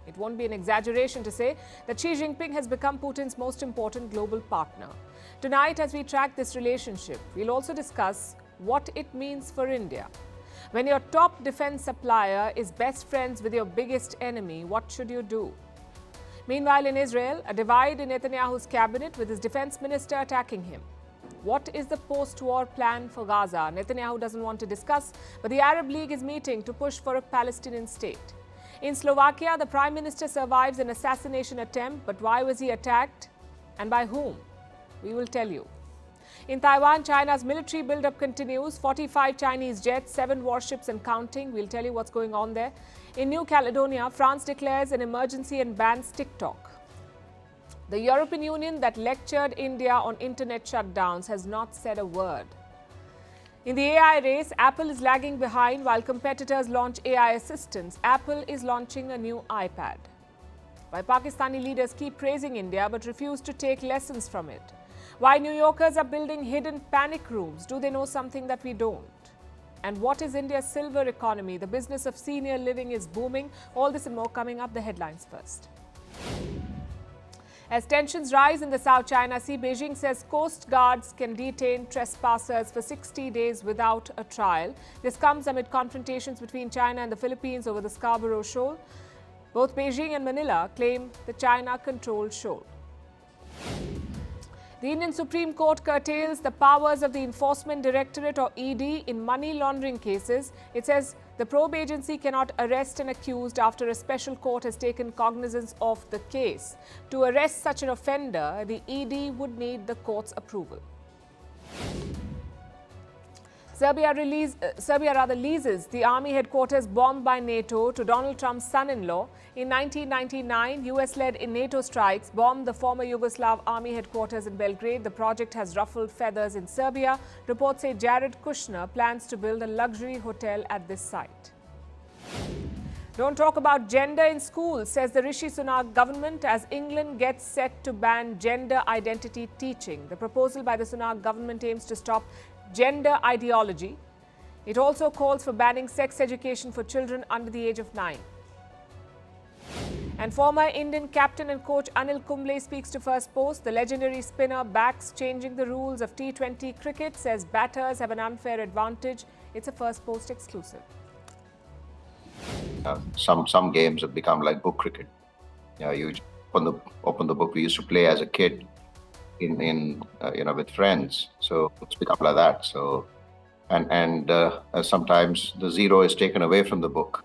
It won't be an exaggeration to say that Xi Jinping has become Putin's most important global partner. Tonight, as we track this relationship, we'll also discuss what it means for India. When your top defense supplier is best friends with your biggest enemy, what should you do? Meanwhile, in Israel, a divide in Netanyahu's cabinet with his defense minister attacking him. What is the post-war plan for Gaza? Netanyahu doesn't want to discuss, but the Arab League is meeting to push for a Palestinian state. In Slovakia, the Prime Minister survives an assassination attempt, but why was he attacked and by whom? We will tell you. In Taiwan, China's military buildup continues. 45 Chinese jets, 7 warships and counting. We'll tell you what's going on there. In New Caledonia, France declares an emergency and bans TikTok. The European Union that lectured India on internet shutdowns has not said a word. In the AI race, Apple is lagging behind while competitors launch AI assistants. Apple is launching a new iPad. While Pakistani leaders keep praising India but refuse to take lessons from it. Why New Yorkers are building hidden panic rooms. Do they know something that we don't? And what is India's silver economy? The business of senior living is booming. All this and more coming up. The headlines first. As tensions rise in the South China Sea, Beijing says coast guards can detain trespassers for 60 days without a trial. This comes amid confrontations between China and the Philippines over the Scarborough Shoal. Both Beijing and Manila claim the China-controlled shoal. The Indian Supreme Court curtails the powers of the Enforcement Directorate or ED in money laundering cases. It says the probe agency cannot arrest an accused after a special court has taken cognizance of the case. To arrest such an offender, the ED would need the court's approval. Serbia leases the army headquarters bombed by NATO to Donald Trump's son-in-law. In 1999, US-led NATO strikes bombed the former Yugoslav army headquarters in Belgrade. The project has ruffled feathers in Serbia. Reports say Jared Kushner plans to build a luxury hotel at this site. Don't talk about gender in schools, says the Rishi Sunak government, as England gets set to ban gender identity teaching. The proposal by the Sunak government aims to stop gender ideology. It also calls for banning sex education for children under the age of 9. And former Indian captain and coach Anil Kumble speaks to Firstpost. The legendary spinner backs changing the rules of T20 cricket, says batters have an unfair advantage. It's a Firstpost exclusive. Some games have become like book cricket. You open the book we used to play as a kid in with friends. So it's become like that. So and sometimes the zero is taken away from the book.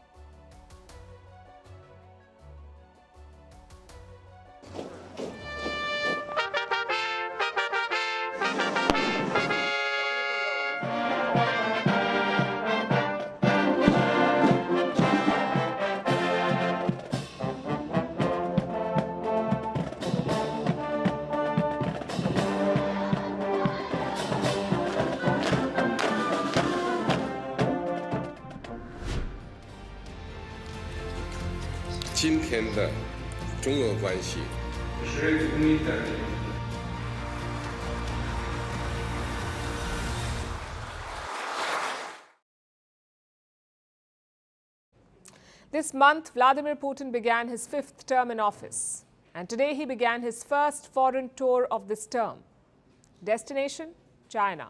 This month, Vladimir Putin began his 5th term in office. And today he began his first foreign tour of this term. Destination? China.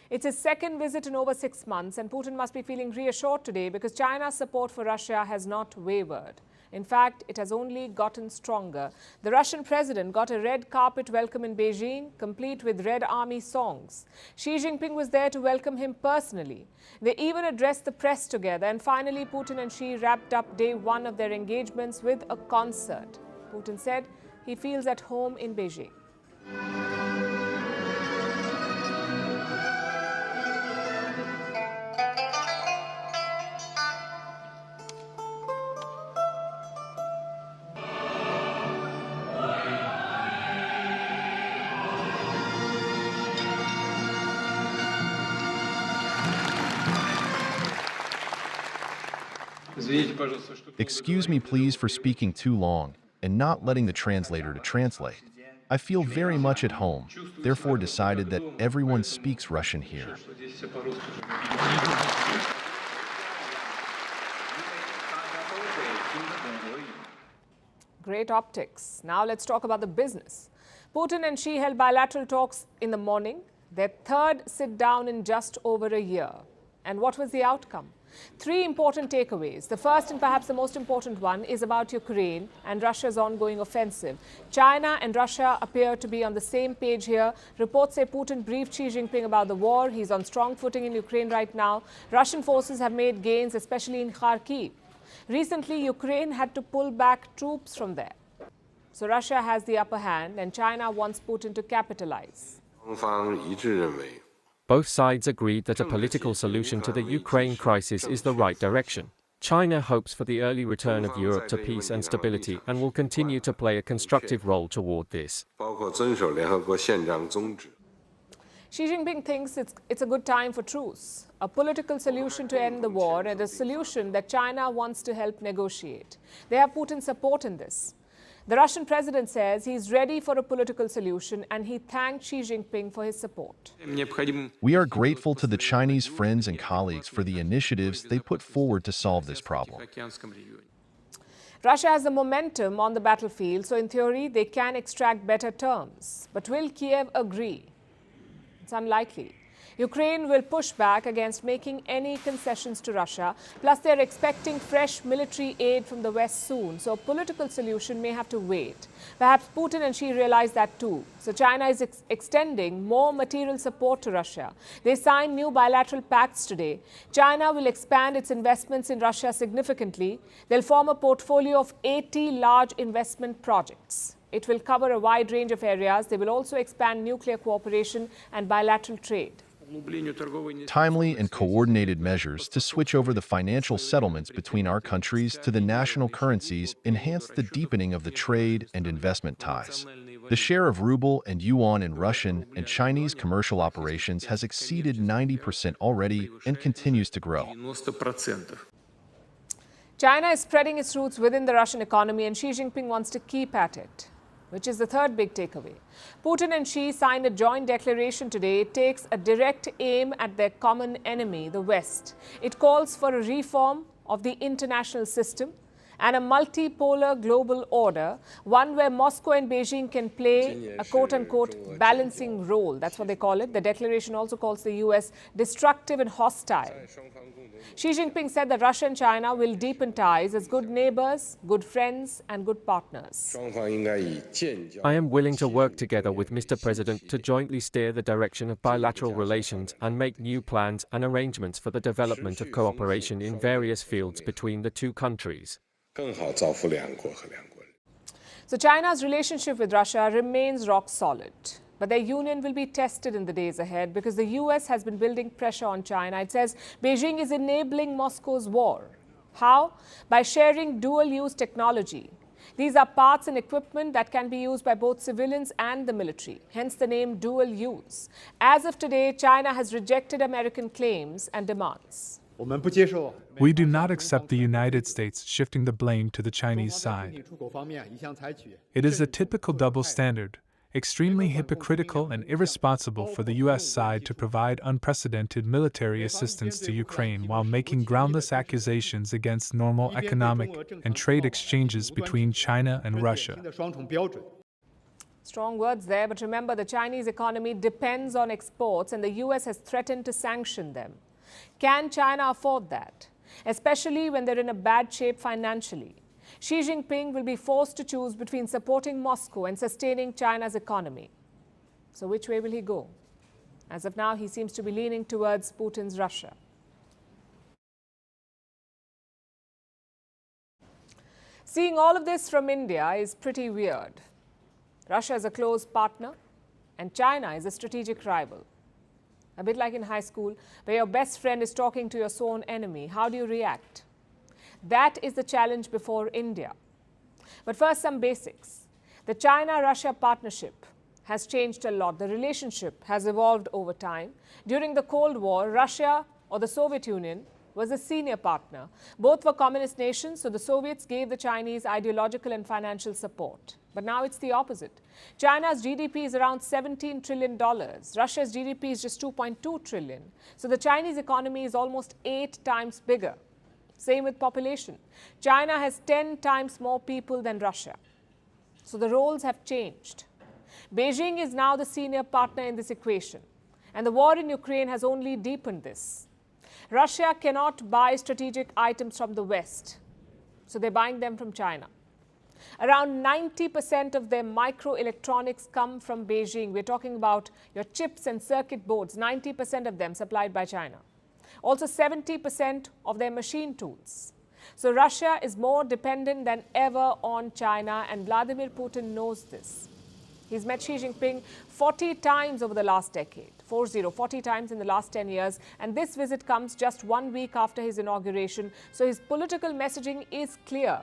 It's his second visit in over 6 months, and Putin must be feeling reassured today because China's support for Russia has not wavered. In fact, it has only gotten stronger. The Russian president got a red carpet welcome in Beijing, complete with Red Army songs. Xi Jinping was there to welcome him personally. They even addressed the press together, and finally Putin and Xi wrapped up day 1 of their engagements with a concert. Putin said he feels at home in Beijing. Excuse me, please, for speaking too long and not letting the translator to translate. I feel very much at home, therefore decided that everyone speaks Russian here. Great optics. Now let's talk about the business. Putin and Xi held bilateral talks in the morning, their third sit-down in just over a year. And what was the outcome? Three important takeaways. The first and perhaps the most important one is about Ukraine and Russia's ongoing offensive. China and Russia appear to be on the same page here. Reports say Putin briefed Xi Jinping about the war. He's on strong footing in Ukraine right now. Russian forces have made gains, especially in Kharkiv. Recently, Ukraine had to pull back troops from there. So Russia has the upper hand and China wants Putin to capitalize. Both sides agreed that a political solution to the Ukraine crisis is the right direction. China hopes for the early return of Europe to peace and stability and will continue to play a constructive role toward this. Xi Jinping thinks it's a good time for truce, a political solution to end the war and a solution that China wants to help negotiate. They have Putin's support in this. The Russian president says he's ready for a political solution and he thanked Xi Jinping for his support. We are grateful to the Chinese friends and colleagues for the initiatives they put forward to solve this problem. Russia has the momentum on the battlefield, so in theory they can extract better terms. But will Kiev agree? It's unlikely. Ukraine will push back against making any concessions to Russia. Plus, they're expecting fresh military aid from the West soon. So a political solution may have to wait. Perhaps Putin and Xi realize that too. So China is extending more material support to Russia. They signed new bilateral pacts today. China will expand its investments in Russia significantly. They'll form a portfolio of 80 large investment projects. It will cover a wide range of areas. They will also expand nuclear cooperation and bilateral trade. Timely and coordinated measures to switch over the financial settlements between our countries to the national currencies enhance the deepening of the trade and investment ties. The share of ruble and yuan in Russian and Chinese commercial operations has exceeded 90% already and continues to grow. China is spreading its roots within the Russian economy and Xi Jinping wants to keep at it, which is the third big takeaway. Putin and Xi signed a joint declaration today. It takes a direct aim at their common enemy, the West. It calls for a reform of the international system and a multipolar global order, one where Moscow and Beijing can play a quote-unquote balancing role. That's what they call it. The declaration also calls the US destructive and hostile. Xi Jinping said that Russia and China will deepen ties as good neighbors, good friends, and good partners. I am willing to work together with Mr. President to jointly steer the direction of bilateral relations and make new plans and arrangements for the development of cooperation in various fields between the two countries. So China's relationship with Russia remains rock solid. But their union will be tested in the days ahead because the US has been building pressure on China. It says Beijing is enabling Moscow's war. How? By sharing dual-use technology. These are parts and equipment that can be used by both civilians and the military, hence the name dual use. As of today, China has rejected American claims and demands. We do not accept the United States shifting the blame to the Chinese side. It is a typical double standard, extremely hypocritical and irresponsible for the U.S. side to provide unprecedented military assistance to Ukraine while making groundless accusations against normal economic and trade exchanges between China and Russia. Strong words there, but remember the Chinese economy depends on exports and the U.S. has threatened to sanction them. Can China afford that? Especially when they're in a bad shape financially. Xi Jinping will be forced to choose between supporting Moscow and sustaining China's economy. So which way will he go? As of now, he seems to be leaning towards Putin's Russia. Seeing all of this from India is pretty weird. Russia is a close partner and China is a strategic rival. A bit like in high school, where your best friend is talking to your sworn enemy. How do you react? That is the challenge before India. But first, some basics. The China-Russia partnership has changed a lot. The relationship has evolved over time. During the Cold War, Russia or the Soviet Union was a senior partner. Both were communist nations, so the Soviets gave the Chinese ideological and financial support. But now it's the opposite. China's GDP is around $17 trillion. Russia's GDP is just $2.2 trillion. So the Chinese economy is almost 8 times bigger. Same with population. China has 10 times more people than Russia. So the roles have changed. Beijing is now the senior partner in this equation, and the war in Ukraine has only deepened this. Russia cannot buy strategic items from the West, so they're buying them from China. Around 90% of their microelectronics come from Beijing. We're talking about your chips and circuit boards, 90% of them supplied by China. Also 70% of their machine tools. So Russia is more dependent than ever on China, and Vladimir Putin knows this. He's met Xi Jinping 40 times over the last decade, 40 times in the last 10 years, and this visit comes just 1 week after his inauguration. So his political messaging is clear.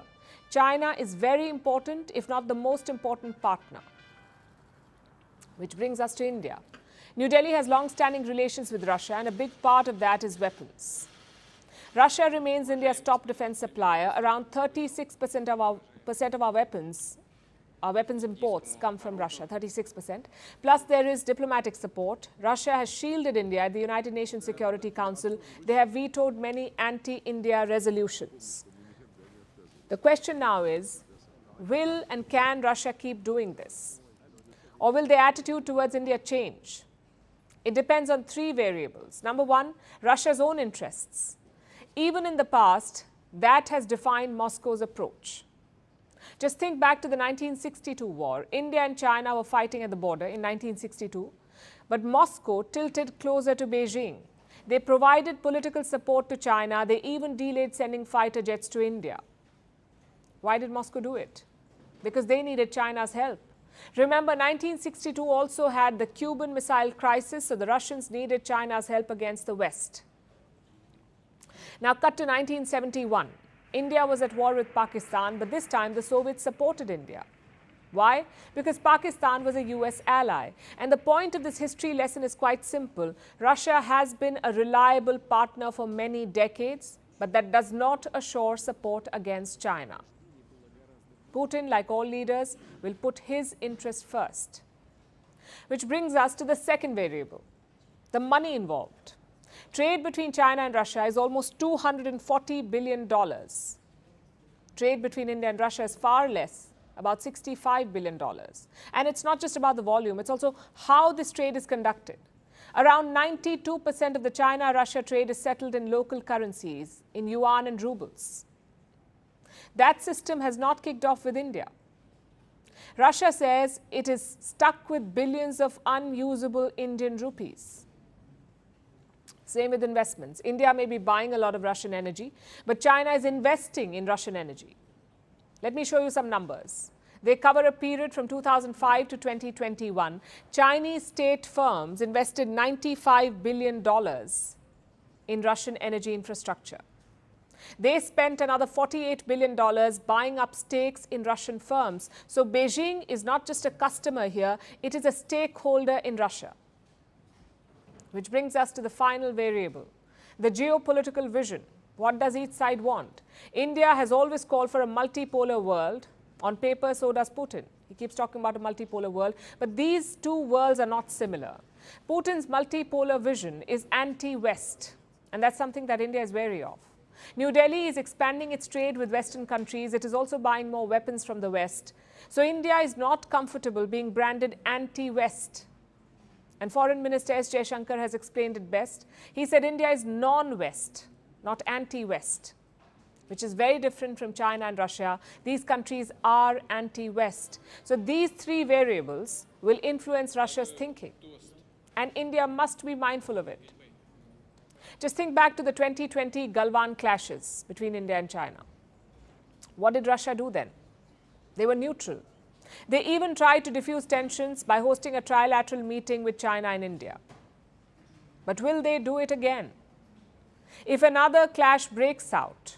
China is very important, if not the most important partner. Which brings us to India. New Delhi has long-standing relations with Russia, and a big part of that is weapons. Russia remains India's top defense supplier. Around 36% of our weapons imports come from Russia, 36%. Plus, there is diplomatic support. Russia has shielded India at the United Nations Security Council. They have vetoed many anti-India resolutions. The question now is, will and can Russia keep doing this? Or will their attitude towards India change? It depends on three variables. Number one, Russia's own interests. Even in the past, that has defined Moscow's approach. Just think back to the 1962 war. India and China were fighting at the border in 1962, but Moscow tilted closer to Beijing. They provided political support to China. They even delayed sending fighter jets to India. Why did Moscow do it? Because they needed China's help. Remember, 1962 also had the Cuban Missile Crisis, so the Russians needed China's help against the West. Now cut to 1971. India was at war with Pakistan, but this time the Soviets supported India. Why? Because Pakistan was a US ally. And the point of this history lesson is quite simple. Russia has been a reliable partner for many decades, but that does not assure support against China. Putin, like all leaders, will put his interest first. Which brings us to the second variable, the money involved. Trade between China and Russia is almost $240 billion. Trade between India and Russia is far less, about $65 billion. And it's not just about the volume, it's also how this trade is conducted. Around 92% of the China-Russia trade is settled in local currencies, in yuan and rubles. That system has not kicked off with India. Russia says it is stuck with billions of unusable Indian rupees. Same with investments. India may be buying a lot of Russian energy, but China is investing in Russian energy. Let me show you some numbers. They cover a period from 2005 to 2021. Chinese state firms invested $95 billion in Russian energy infrastructure. They spent another $48 billion buying up stakes in Russian firms. So Beijing is not just a customer here, it is a stakeholder in Russia. Which brings us to the final variable, the geopolitical vision. What does each side want? India has always called for a multipolar world. On paper, so does Putin. He keeps talking about a multipolar world, but these two worlds are not similar. Putin's multipolar vision is anti-West, and that's something that India is wary of. New Delhi is expanding its trade with Western countries. It is also buying more weapons from the West. So India is not comfortable being branded anti-West. And Foreign Minister S. Jaishankar has explained it best. He said India is non-West, not anti-West, which is very different from China and Russia. These countries are anti-West. So these three variables will influence Russia's thinking. And India must be mindful of it. Just think back to the 2020 Galwan clashes between India and China. What did Russia do then? They were neutral. They even tried to diffuse tensions by hosting a trilateral meeting with China and India. But will they do it again? If another clash breaks out,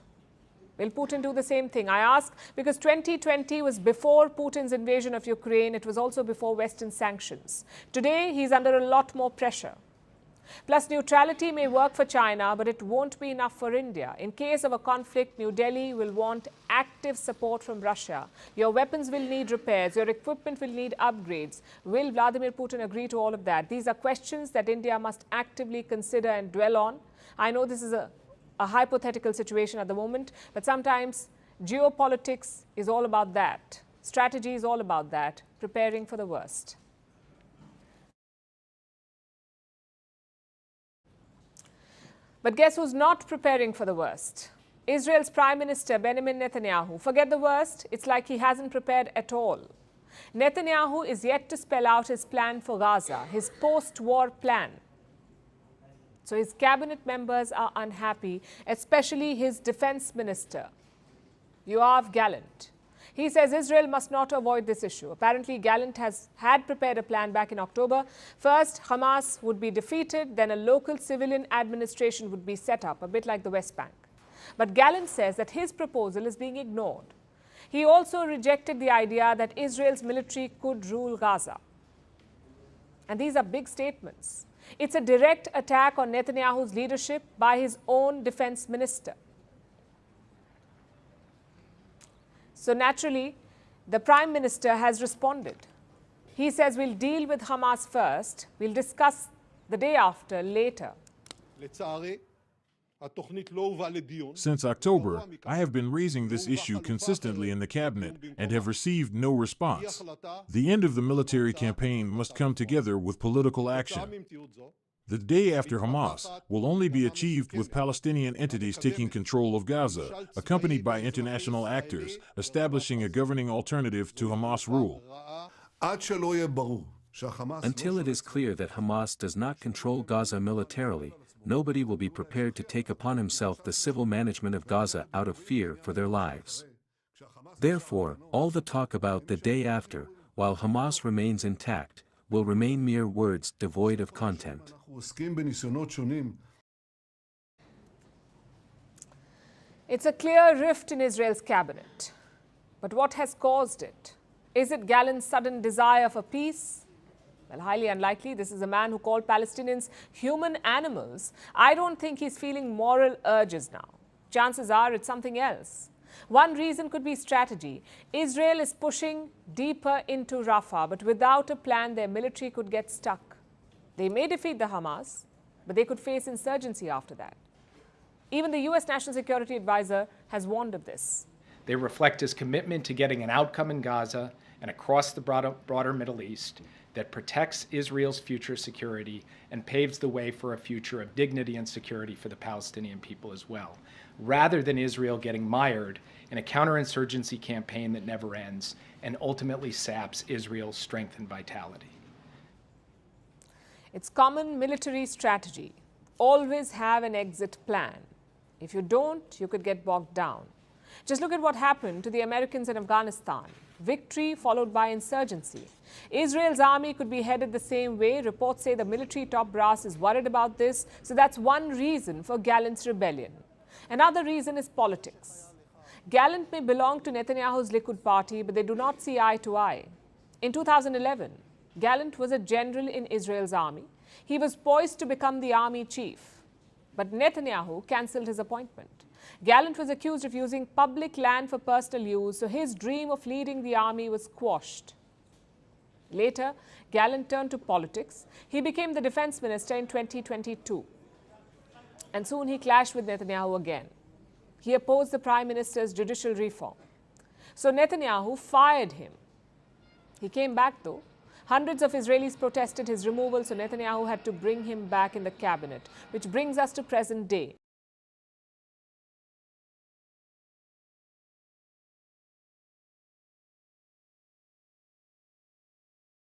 will Putin do the same thing? I ask because 2020 was before Putin's invasion of Ukraine. It was also before Western sanctions. Today, he's under a lot more pressure. Plus, neutrality may work for China, but it won't be enough for India. In case of a conflict, New Delhi will want active support from Russia. Your weapons will need repairs. Your equipment will need upgrades. Will Vladimir Putin agree to all of that? These are questions that India must actively consider and dwell on. I know this is a hypothetical situation at the moment, but sometimes geopolitics is all about that. Strategy is all about that, preparing for the worst. But guess who's not preparing for the worst? Israel's Prime Minister Benjamin Netanyahu. Forget the worst, it's like he hasn't prepared at all. Netanyahu is yet to spell out his plan for Gaza, his post-war plan. So his cabinet members are unhappy, especially his defense minister, Yoav Gallant. He says Israel must not avoid this issue. Apparently, Gallant had prepared a plan back in October. First, Hamas would be defeated, then a local civilian administration would be set up, a bit like the West Bank. But Gallant says that his proposal is being ignored. He also rejected the idea that Israel's military could rule Gaza. And these are big statements. It's a direct attack on Netanyahu's leadership by his own defense minister. So naturally, the Prime Minister has responded. He says we'll deal with Hamas first, we'll discuss the day after later. Since October, I have been raising this issue consistently in the cabinet and have received no response. The end of the military campaign must come together with political action. The day after Hamas will only be achieved with Palestinian entities taking control of Gaza, accompanied by international actors, establishing a governing alternative to Hamas rule. Until it is clear that Hamas does not control Gaza militarily, nobody will be prepared to take upon himself the civil management of Gaza out of fear for their lives. Therefore, all the talk about the day after, while Hamas remains intact, will remain mere words devoid of content. It's a clear rift in Israel's cabinet. But what has caused it? Is it Gallant's sudden desire for peace? Well, highly unlikely. This is a man who called Palestinians human animals. I don't think he's feeling moral urges now. Chances are it's something else. One reason could be strategy. Israel is pushing deeper into Rafah, but without a plan, their military could get stuck. They may defeat the Hamas, but they could face insurgency after that. Even the U.S. National Security Advisor has warned of this. They reflect his commitment to getting an outcome in Gaza and across the broader Middle East that protects Israel's future security and paves the way for a future of dignity and security for the Palestinian people as well, rather than Israel getting mired in a counterinsurgency campaign that never ends and ultimately saps Israel's strength and vitality. It's common military strategy. Always have an exit plan. If you don't, you could get bogged down. Just look at what happened to the Americans in Afghanistan. Victory followed by insurgency. Israel's army could be headed the same way. Reports say the military top brass is worried about this. So that's one reason for Gallant's rebellion. Another reason is politics. Gallant may belong to Netanyahu's Likud party, but they do not see eye to eye. In 2011, Gallant was a general in Israel's army. He was poised to become the army chief. But Netanyahu cancelled his appointment. Gallant was accused of using public land for personal use, so his dream of leading the army was quashed. Later, Gallant turned to politics. He became the defense minister in 2022. And soon he clashed with Netanyahu again. He opposed the prime minister's judicial reform. So Netanyahu fired him. He came back though. Hundreds of Israelis protested his removal, so Netanyahu had to bring him back in the cabinet, which brings us to present day.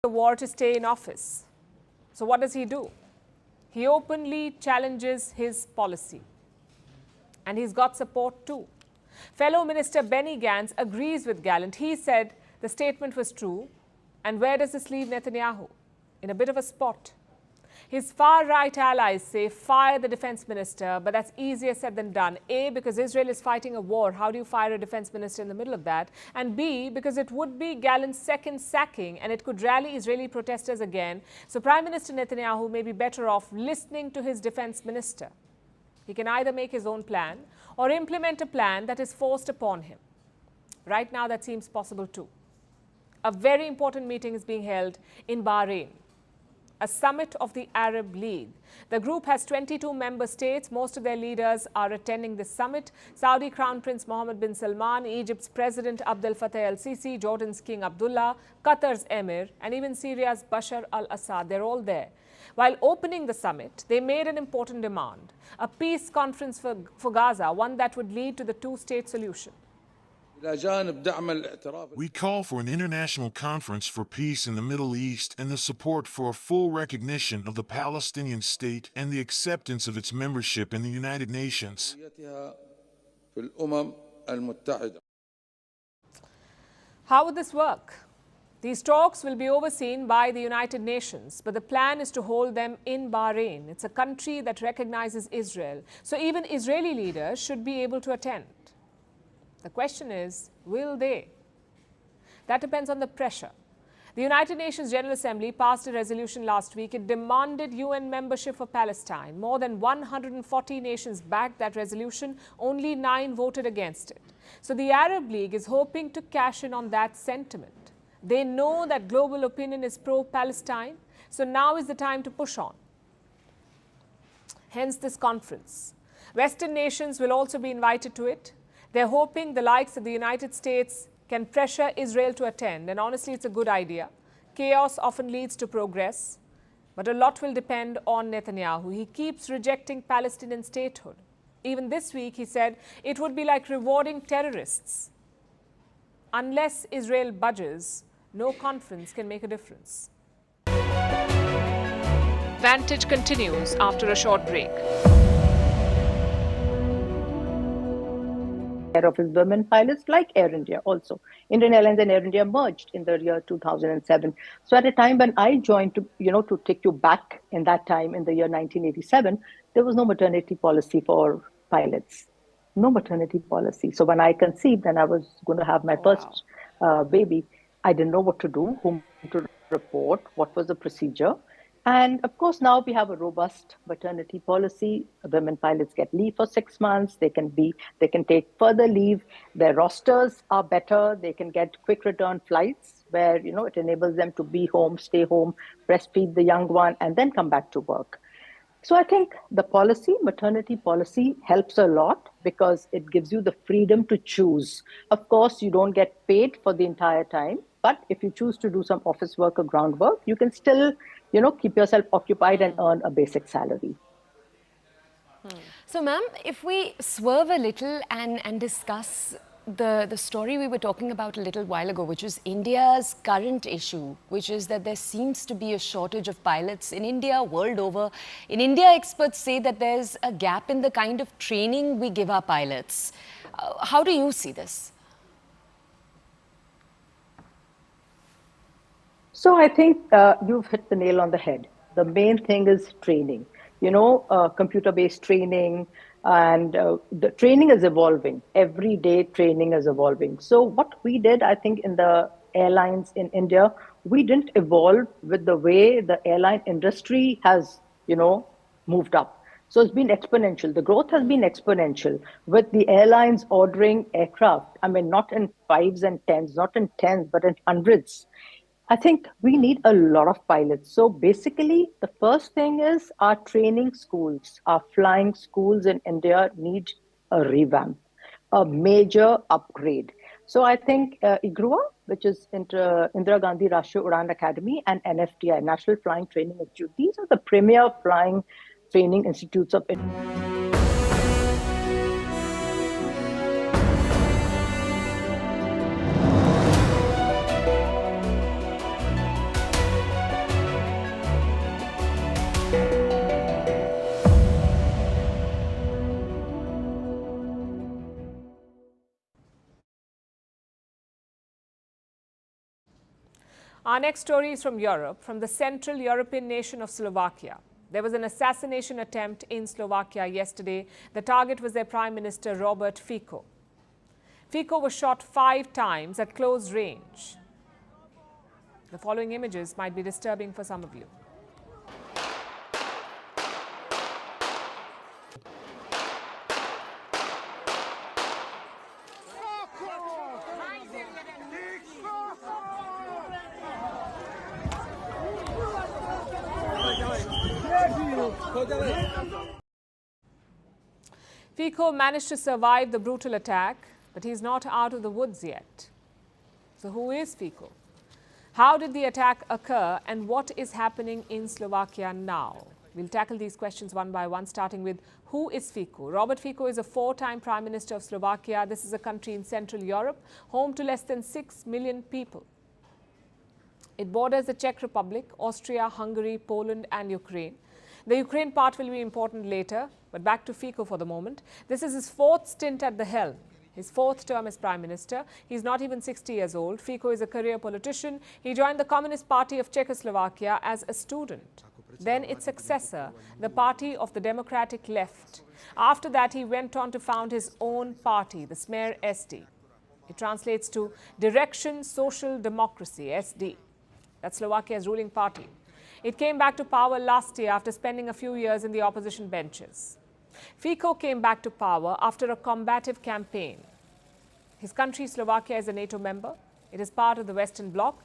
The war to stay in office. So what does he do? He openly challenges his policy. And he's got support too. Fellow Minister Benny Gantz agrees with Gallant. He said the statement was true. And where does this leave Netanyahu? In a bit of a spot. His far-right allies say fire the defense minister, but that's easier said than done. A, because Israel is fighting a war. How do you fire a defense minister in the middle of that? And B, because it would be Gallant's second sacking and it could rally Israeli protesters again. So Prime Minister Netanyahu may be better off listening to his defense minister. He can either make his own plan or implement a plan that is forced upon him. Right now, that seems possible too. A very important meeting is being held in Bahrain. a summit of the Arab League. The group has 22 member states. Most of their leaders are attending this summit. Saudi Crown Prince Mohammed bin Salman, Egypt's President Abdel Fattah el-Sisi, Jordan's King Abdullah, Qatar's Emir, and even Syria's Bashar al-Assad. They're all there. While opening the summit, they made an important demand, a peace conference for Gaza, one that would lead to the two-state solution. We call for an international conference for peace in the Middle East and the support for a full recognition of the Palestinian state and the acceptance of its membership in the United Nations. How would this work? These talks will be overseen by the United Nations, but the plan is to hold them in Bahrain. It's a country that recognizes Israel, so even Israeli leaders should be able to attend. The question is, will they? That depends on the pressure. The United Nations General Assembly passed a resolution last week. It demanded UN membership for Palestine. More than 140 nations backed that resolution. Only 9 voted against it. So the Arab League is hoping to cash in on that sentiment. They know that global opinion is pro-Palestine, so now is the time to push on. Hence this conference. Western nations will also be invited to it. They're hoping the likes of the United States can pressure Israel to attend, and honestly, it's a good idea. Chaos often leads to progress, but a lot will depend on Netanyahu. He keeps rejecting Palestinian statehood. Even this week, he said it would be like rewarding terrorists. Unless Israel budges, no conference can make a difference. Vantage continues after a short break. Of his women pilots, like Air India also. Indian Airlines and Air India merged in the year 2007. So at a time when I joined, to take you back in that time, in the year 1987, there was no maternity policy for pilots. No maternity policy. So when I conceived and I was going to have my first baby, I didn't know what to do, whom to report, what was the procedure. And of course, now we have a robust maternity policy. Women pilots get leave for 6 months. They can take further leave. Their rosters are better. They can get quick return flights where, it enables them to be home, stay home, breastfeed the young one, and then come back to work. So I think the maternity policy helps a lot because it gives you the freedom to choose. Of course, you don't get paid for the entire time, but if you choose to do some office work or groundwork, you can still keep yourself occupied and earn a basic salary. So, ma'am, if we swerve a little and discuss the story we were talking about a little while ago, which is India's current issue, which is that there seems to be a shortage of pilots in India, world over. In India, experts say that there's a gap in the kind of training we give our pilots. How do you see this? So I think you've hit the nail on the head. The main thing is training, computer-based training, and the training is evolving. Every day training is evolving. So what we did, I think, in the airlines in India, we didn't evolve with the way the airline industry has, moved up. So it's been exponential. The growth has been exponential with the airlines ordering aircraft. I mean, not in 5s and 10s, not in 10s, but in hundreds. I think we need a lot of pilots. So basically, the first thing is our training schools, our flying schools in India need a revamp, a major upgrade. So I think IGRUA, which is Indira Gandhi Rashtriya Udan Academy, and NFTI, National Flying Training Institute, these are the premier flying training institutes of India. Our next story is from Europe, from the Central European nation of Slovakia. There was an assassination attempt in Slovakia yesterday. The target was their Prime Minister, Robert Fico. Fico was shot 5 times at close range. The following images might be disturbing for some of you. Fico managed to survive the brutal attack, but he's not out of the woods yet. So who is Fico? How did the attack occur and what is happening in Slovakia now? We'll tackle these questions one by one, starting with who is Fico? Robert Fico is a four-time Prime Minister of Slovakia. This is a country in Central Europe, home to less than 6 million people. It borders the Czech Republic, Austria, Hungary, Poland and Ukraine. The Ukraine part will be important later, but back to Fico for the moment. This is his fourth stint at the helm. His fourth term as Prime Minister. He's not even 60 years old. Fico is a career politician. He joined the Communist Party of Czechoslovakia as a student. Then its successor, the Party of the Democratic Left. After that, he went on to found his own party, the Smer SD. It translates to Direction Social Democracy, SD. That's Slovakia's ruling party. It came back to power last year after spending a few years in the opposition benches. Fico came back to power after a combative campaign. His country, Slovakia, is a NATO member. It is part of the Western Bloc.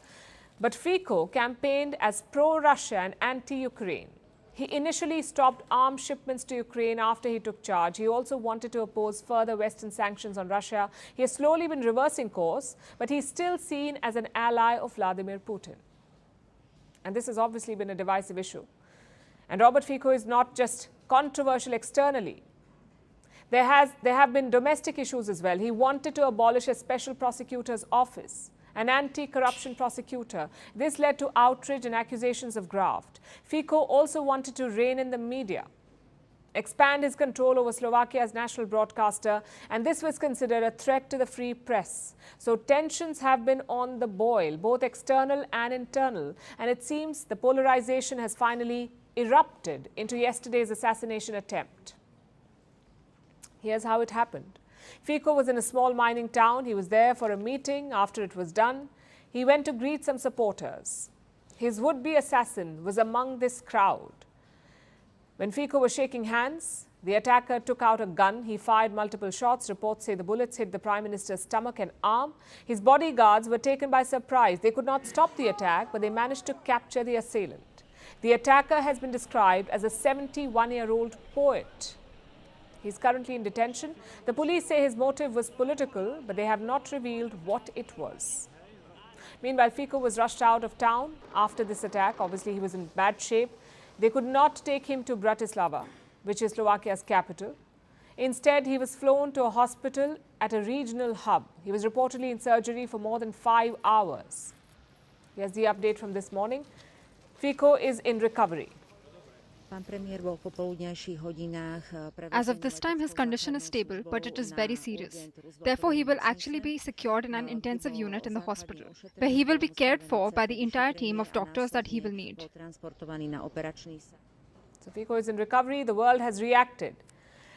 But Fico campaigned as pro-Russia and anti-Ukraine. He initially stopped arms shipments to Ukraine after he took charge. He also wanted to oppose further Western sanctions on Russia. He has slowly been reversing course, but he's still seen as an ally of Vladimir Putin. And this has obviously been a divisive issue. And Robert Fico is not just controversial externally. There have been domestic issues as well. He wanted to abolish a special prosecutor's office, an anti-corruption prosecutor. This led to outrage and accusations of graft. Fico also wanted to rein in the media, expand his control over Slovakia's national broadcaster, and this was considered a threat to the free press. So tensions have been on the boil, both external and internal, and it seems the polarization has finally erupted into yesterday's assassination attempt. Here's how it happened. Fico was in a small mining town. He was there for a meeting. After it was done, he went to greet some supporters. His would-be assassin was among this crowd. When Fico was shaking hands, the attacker took out a gun. He fired multiple shots. Reports say the bullets hit the Prime Minister's stomach and arm. His bodyguards were taken by surprise. They could not stop the attack, but they managed to capture the assailant. The attacker has been described as a 71-year-old poet. He's currently in detention. The police say his motive was political, but they have not revealed what it was. Meanwhile, Fico was rushed out of town after this attack. Obviously, he was in bad shape. They could not take him to Bratislava, which is Slovakia's capital. Instead, he was flown to a hospital at a regional hub. He was reportedly in surgery for more than 5 hours. Here's the update from this morning. Fico is in recovery. As of this time, his condition is stable, but it is very serious. Therefore, he will actually be secured in an intensive unit in the hospital, where he will be cared for by the entire team of doctors that he will need. So Fico is in recovery. The world has reacted.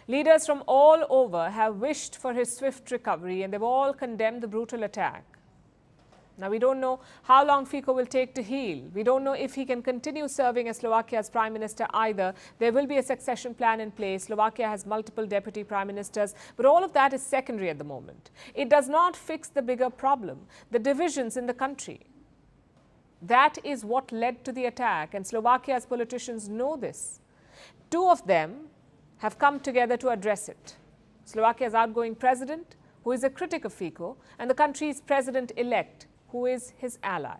Leaders from all over have wished for his swift recovery, and they've all condemned the brutal attack. Now, we don't know how long Fico will take to heal. We don't know if he can continue serving as Slovakia's Prime Minister either. There will be a succession plan in place. Slovakia has multiple deputy Prime Ministers, but all of that is secondary at the moment. It does not fix the bigger problem, the divisions in the country. That is what led to the attack, and Slovakia's politicians know this. Two of them have come together to address it. Slovakia's outgoing president, who is a critic of Fico, and the country's president-elect, who is his ally.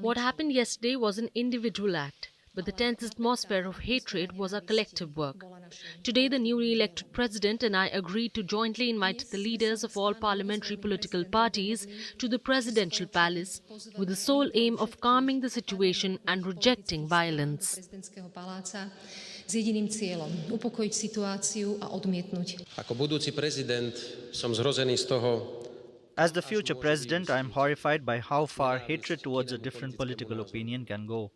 What happened yesterday was an individual act, but the tense atmosphere of hatred was our collective work. Today, the newly elected president and I agreed to jointly invite the leaders of all parliamentary political parties to the presidential palace with the sole aim of calming the situation and rejecting violence. S jediným cieľom upokojiť situáciu a odmietnúť. Ako budúci prezident som zhrozený z toho. As the future president, I am horrified by how far hatred towards a different political opinion can go.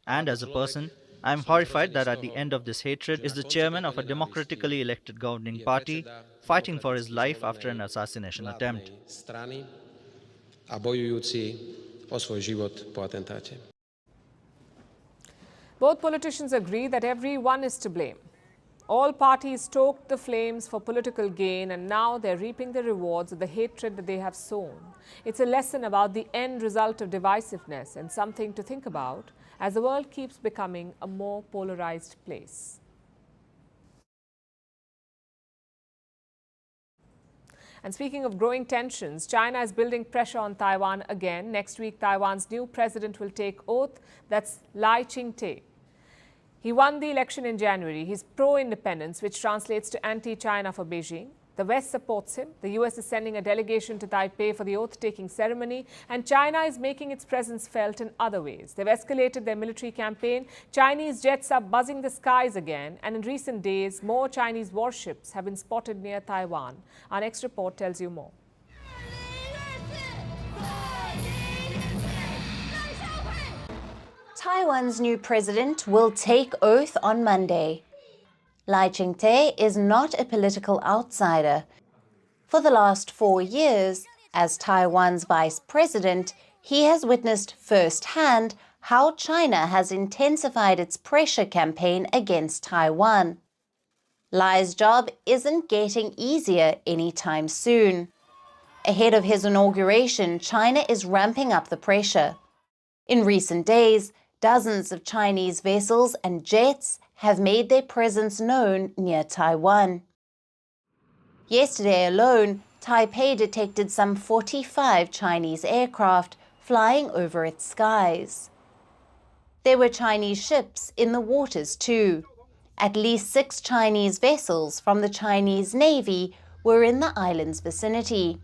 And as a person, I am horrified that at the end of this hatred is the chairman of a democratically elected governing party fighting for his life after an assassination attempt. A bojujúci o svoj život po atentáte. Both politicians agree that everyone is to blame. All parties stoked the flames for political gain, and now they're reaping the rewards of the hatred that they have sown. It's a lesson about the end result of divisiveness and something to think about as the world keeps becoming a more polarized place. And speaking of growing tensions, China is building pressure on Taiwan again. Next week, Taiwan's new president will take oath. That's Lai Ching-te. He won the election in January. He's pro-independence, which translates to anti-China for Beijing. The West supports him. The US is sending a delegation to Taipei for the oath-taking ceremony, and China is making its presence felt in other ways. They've escalated their military campaign. Chinese jets are buzzing the skies again, and in recent days, more Chinese warships have been spotted near Taiwan. Our next report tells you more. Taiwan's new president will take oath on Monday. Lai Ching-te is not a political outsider. For the last 4 years, as Taiwan's vice president, he has witnessed firsthand how China has intensified its pressure campaign against Taiwan. Lai's job isn't getting easier anytime soon. Ahead of his inauguration, China is ramping up the pressure. In recent days, dozens of Chinese vessels and jets have made their presence known near Taiwan. Yesterday alone, Taipei detected some 45 Chinese aircraft flying over its skies. There were Chinese ships in the waters too. At least 6 Chinese vessels from the Chinese Navy were in the island's vicinity.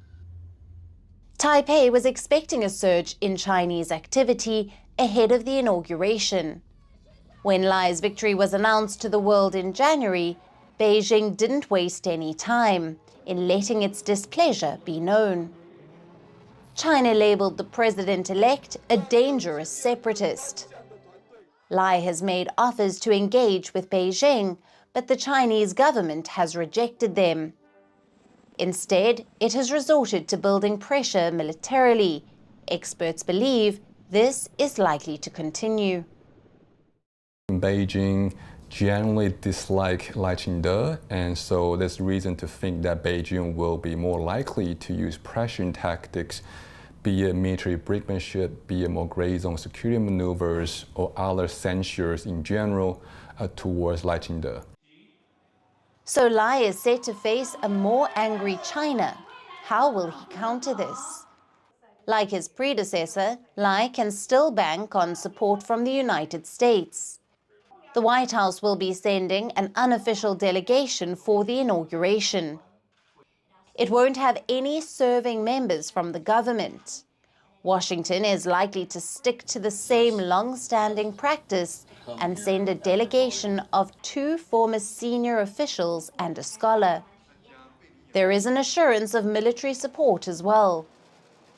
Taipei was expecting a surge in Chinese activity ahead of the inauguration. When Lai's victory was announced to the world in January, Beijing didn't waste any time in letting its displeasure be known. China labeled the president-elect a dangerous separatist. Lai has made offers to engage with Beijing, but the Chinese government has rejected them. Instead, it has resorted to building pressure militarily. Experts believe this is likely to continue. Beijing generally dislike Lai Ching-te, and so there's reason to think that Beijing will be more likely to use pressure tactics, be it military brinkmanship, be it more gray zone security maneuvers, or other censures in general towards Lai Ching-te. So Lai is set to face a more angry China. How will he counter this? Like his predecessor, Lai can still bank on support from the United States. The White House will be sending an unofficial delegation for the inauguration. It won't have any serving members from the government. Washington is likely to stick to the same long-standing practice and send a delegation of 2 former senior officials and a scholar. There is an assurance of military support as well.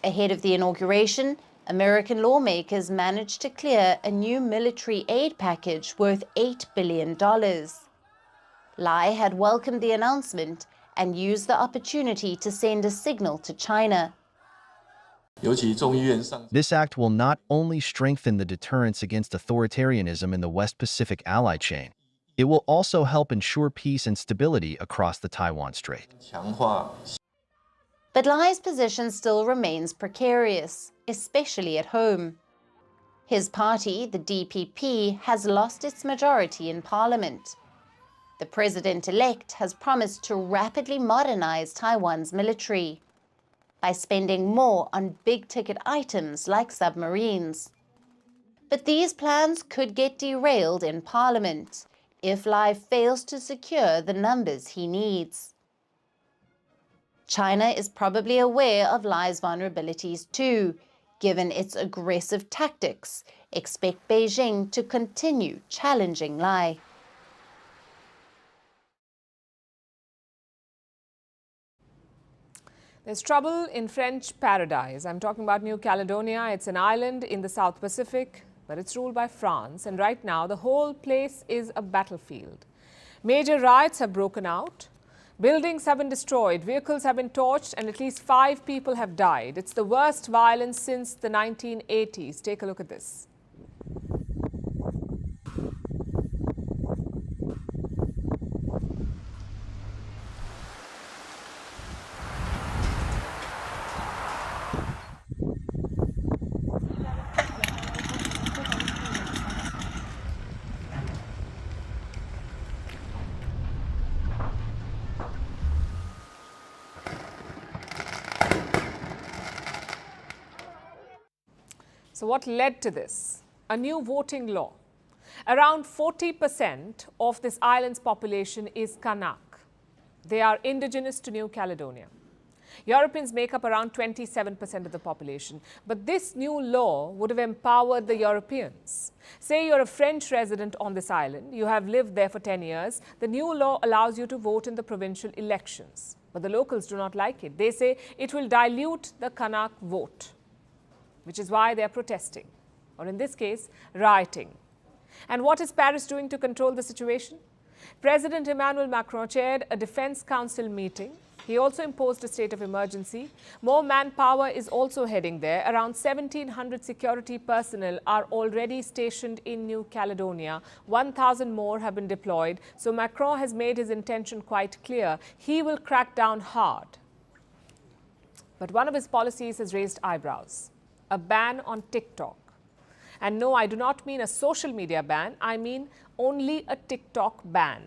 Ahead of the inauguration, American lawmakers managed to clear a new military aid package worth $8 billion. Lai had welcomed the announcement and used the opportunity to send a signal to China. This act will not only strengthen the deterrence against authoritarianism in the West Pacific ally chain, it will also help ensure peace and stability across the Taiwan Strait. But Lai's position still remains precarious, especially at home. His party, the DPP, has lost its majority in parliament. The president-elect has promised to rapidly modernize Taiwan's military by spending more on big-ticket items like submarines. But these plans could get derailed in parliament if Lai fails to secure the numbers he needs. China is probably aware of Lai's vulnerabilities too. Given its aggressive tactics, expect Beijing to continue challenging Lai. There's trouble in French paradise. I'm talking about New Caledonia. It's an island in the South Pacific, but it's ruled by France. And right now, the whole place is a battlefield. Major riots have broken out. Buildings have been destroyed, vehicles have been torched, and at least 5 people have died. It's the worst violence since the 1980s. Take a look at this. So what led to this? A new voting law. Around 40% of this island's population is Kanak. They are indigenous to New Caledonia. Europeans make up around 27% of the population. But this new law would have empowered the Europeans. Say you're a French resident on this island, you have lived there for 10 years. The new law allows you to vote in the provincial elections. But the locals do not like it. They say it will dilute the Kanak vote, which is why they are protesting, or in this case, rioting. And what is Paris doing to control the situation? President Emmanuel Macron chaired a Defense Council meeting. He also imposed a state of emergency. More manpower is also heading there. Around 1,700 security personnel are already stationed in New Caledonia. 1,000 more have been deployed. So Macron has made his intention quite clear. He will crack down hard. But one of his policies has raised eyebrows. A ban on TikTok. And no, I do not mean a social media ban. I mean only a TikTok ban.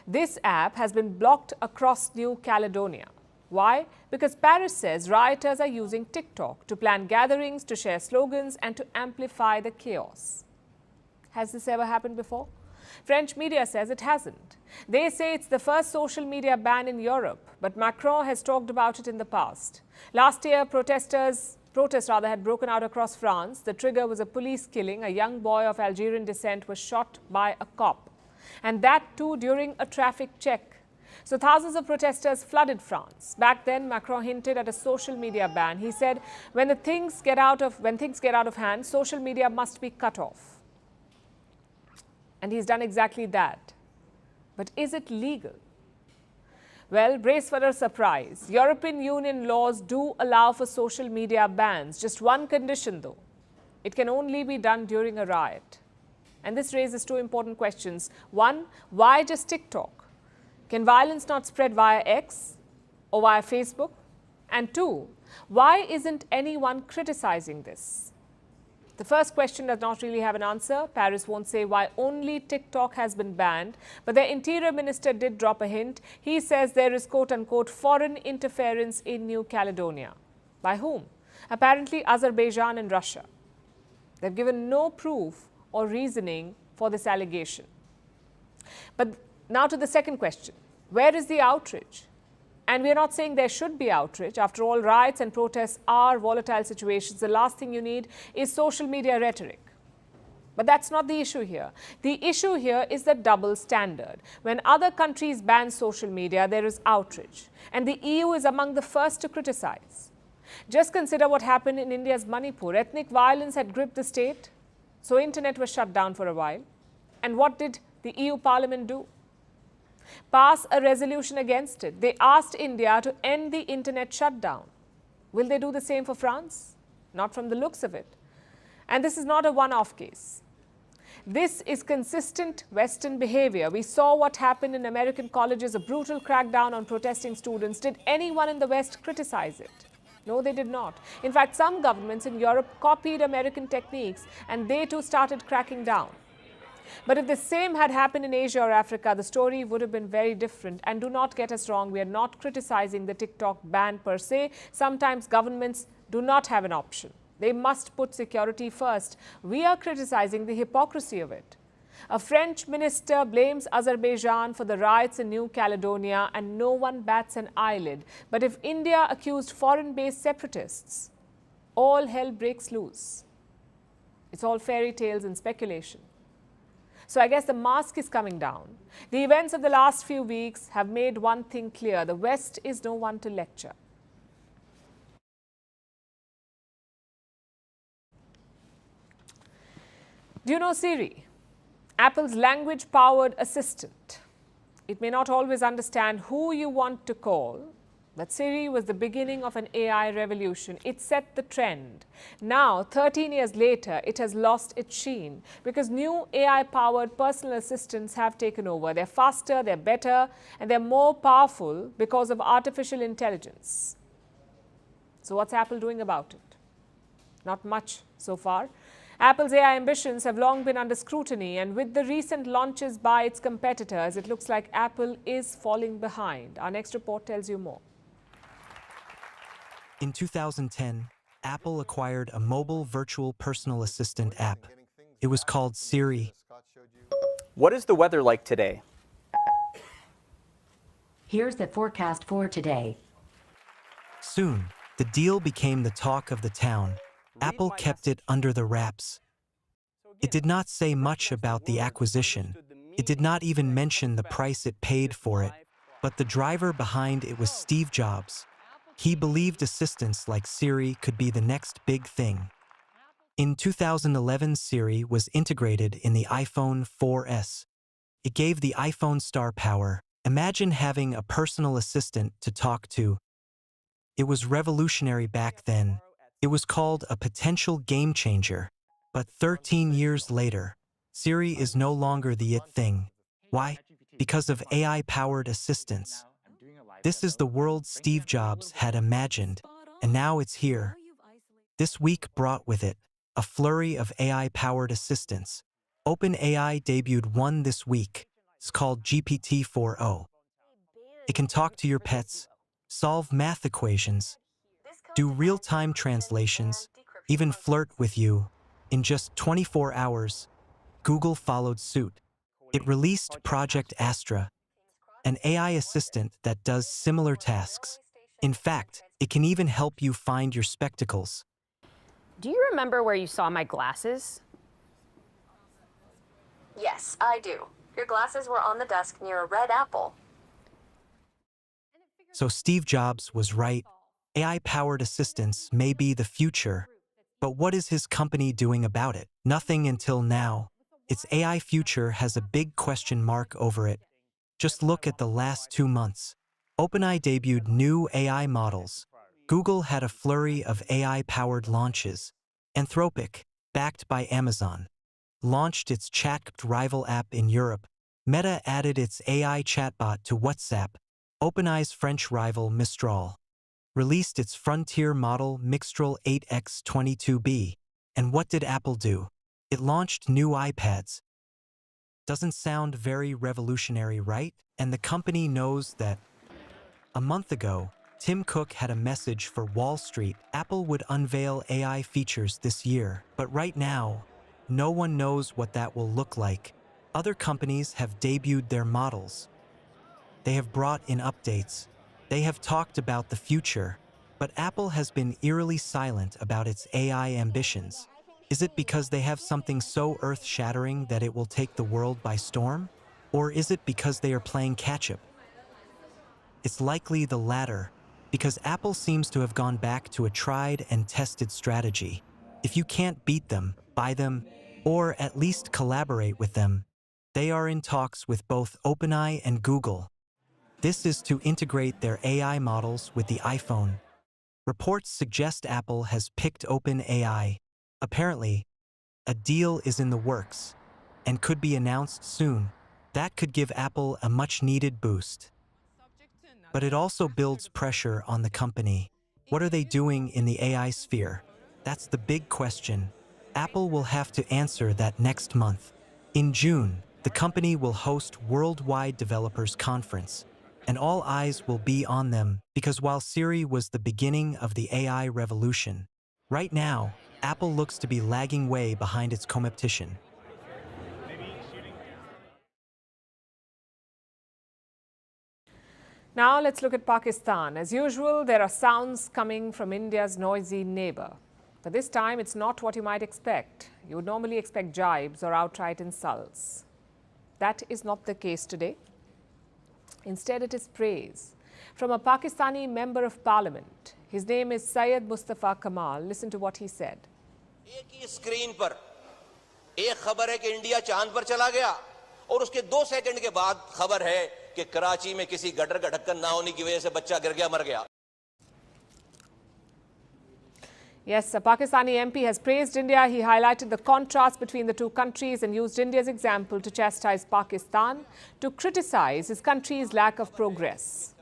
This app has been blocked across New Caledonia. Why? Because Paris says rioters are using TikTok to plan gatherings, to share slogans, and to amplify the chaos. Has this ever happened before? French media says it hasn't. They say it's the first social media ban in Europe, but Macron has talked about it in the past. Last year, protests had broken out across France. The trigger was a police killing. A young boy of Algerian descent was shot by a cop. And that too during a traffic check. So thousands of protesters flooded France. Back then, Macron hinted at a social media ban. He said, when things get out of hand, social media must be cut off. And he's done exactly that. But is it legal? Well, brace for a surprise. European Union laws do allow for social media bans. Just one condition though. It can only be done during a riot. And this raises two important questions. One, why just TikTok? Can violence not spread via X or via Facebook? And two, why isn't anyone criticizing this? The first question does not really have an answer. Paris won't say why only TikTok has been banned, but their interior minister did drop a hint. He says there is quote-unquote foreign interference in New Caledonia. By whom? Apparently Azerbaijan and Russia. They've given no proof or reasoning for this allegation. But now to the second question. Where is the outrage? And we are not saying there should be outrage. After all, riots and protests are volatile situations. The last thing you need is social media rhetoric. But that's not the issue here. The issue here is the double standard. When other countries ban social media, there is outrage. And the EU is among the first to criticize. Just consider what happened in India's Manipur. Ethnic violence had gripped the state, so internet was shut down for a while. And what did the EU Parliament do? Pass a resolution against it. They asked India to end the internet shutdown. Will they do the same for France? Not from the looks of it. And this is not a one-off case. This is consistent Western behavior. We saw what happened in American colleges, a brutal crackdown on protesting students. Did anyone in the West criticize it? No, they did not. In fact, some governments in Europe copied American techniques and they too started cracking down. But if the same had happened in Asia or Africa, the story would have been very different. And do not get us wrong, we are not criticizing the TikTok ban per se. Sometimes governments do not have an option. They must put security first. We are criticizing the hypocrisy of it. A French minister blames Azerbaijan for the riots in New Caledonia and no one bats an eyelid. But if India accused foreign-based separatists, all hell breaks loose. It's all fairy tales and speculation. So I guess the mask is coming down. The events of the last few weeks have made one thing clear. The West is no one to lecture. Do you know Siri? Apple's language-powered assistant. It may not always understand who you want to call, but Siri was the beginning of an AI revolution. It set the trend. Now, 13 years later, it has lost its sheen because new AI-powered personal assistants have taken over. They're faster, they're better, and they're more powerful because of artificial intelligence. So what's Apple doing about it? Not much so far. Apple's AI ambitions have long been under scrutiny, and with the recent launches by its competitors, it looks like Apple is falling behind. Our next report tells you more. In 2010, Apple acquired a mobile virtual personal assistant app. It was called Siri. What is the weather like today? Here's the forecast for today. Soon, the deal became the talk of the town. Apple kept it under the wraps. It did not say much about the acquisition. It did not even mention the price it paid for it. But the driver behind it was Steve Jobs. He believed assistants like Siri could be the next big thing. In 2011, Siri was integrated in the iPhone 4S. It gave the iPhone star power. Imagine having a personal assistant to talk to. It was revolutionary back then. It was called a potential game changer. But 13 years later, Siri is no longer the it thing. Why? Because of AI-powered assistants. This is the world Steve Jobs had imagined, and now it's here. This week brought with it a flurry of AI-powered assistants. OpenAI debuted one this week. It's called GPT-4o. It can talk to your pets, solve math equations, do real-time translations, even flirt with you. In just 24 hours, Google followed suit. It released Project Astra, an AI assistant that does similar tasks. In fact, it can even help you find your spectacles. Do you remember where you saw my glasses? Yes, I do. Your glasses were on the desk near a red apple. So Steve Jobs was right. AI-powered assistants may be the future. But what is his company doing about it? Nothing until now. Its AI future has a big question mark over it. Just look at the last 2 months. OpenAI debuted new AI models. Google had a flurry of AI-powered launches. Anthropic, backed by Amazon, launched its chat rival app in Europe. Meta added its AI chatbot to WhatsApp. OpenAI's French rival Mistral released its frontier model Mistral 8X22B. And what did Apple do? It launched new iPads. Doesn't sound very revolutionary, right? And the company knows that. A month ago, Tim Cook had a message for Wall Street. Apple would unveil AI features this year. But right now, no one knows what that will look like. Other companies have debuted their models. They have brought in updates. They have talked about the future. But Apple has been eerily silent about its AI ambitions. Is it because they have something so earth-shattering that it will take the world by storm? Or is it because they are playing catch-up? It's likely the latter, because Apple seems to have gone back to a tried and tested strategy. If you can't beat them, buy them, or at least collaborate with them. They are in talks with both OpenAI and Google. This is to integrate their AI models with the iPhone. Reports suggest Apple has picked OpenAI. Apparently, a deal is in the works and could be announced soon. That could give Apple a much-needed boost. But it also builds pressure on the company. What are they doing in the AI sphere? That's the big question. Apple will have to answer that next month. In June, the company will host Worldwide Developers Conference, and all eyes will be on them because while Siri was the beginning of the AI revolution, right now, Apple looks to be lagging way behind its competition. Now let's look at Pakistan. As usual, there are sounds coming from India's noisy neighbor. But this time, it's not what you might expect. You would normally expect jibes or outright insults. That is not the case today. Instead, it is praise from a Pakistani member of parliament. His name is Syed Mustafa Kamal. Listen to what he said. एक ही screen पर एक खबर है कि India चांद पर चला गया और उसके 2 सेकंड के बाद खबर है कि कराची में किसी गटर का ढक्कन ना होने की वजह से बच्चा गिर गया मर गया. Yes, a Pakistani MP has praised India. He highlighted the contrast between the two countries and used India's example to chastise Pakistan, to criticize his country's lack of progress.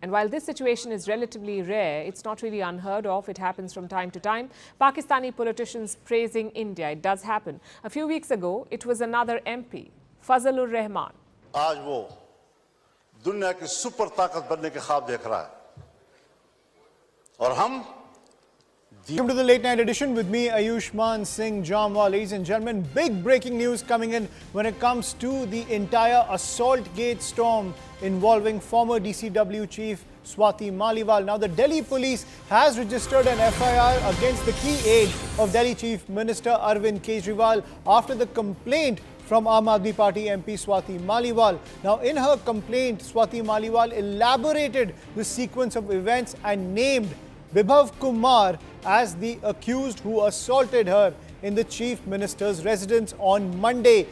And while this situation is relatively rare, it's not really unheard of. It happens from time to time. Pakistani politicians praising India. It does happen. A few weeks ago, it was another MP, Fazlur Rahman. आज वो दुनिया की super ताकत बनने के ख्वाब देख रहा है और हम Welcome to the late night edition with me, Ayushman Singh Jamwal. Ladies and gentlemen, big breaking news coming in when it comes to the entire assault gate storm involving former DCW chief Swati Maliwal. Now, the Delhi police has registered an FIR against the key aide of Delhi Chief Minister Arvind Kejriwal after the complaint from Aam Aadmi Party MP Swati Maliwal. Now, in her complaint, Swati Maliwal elaborated the sequence of events and named Bibhav Kumar as the accused who assaulted her in the Chief Minister's residence on Monday.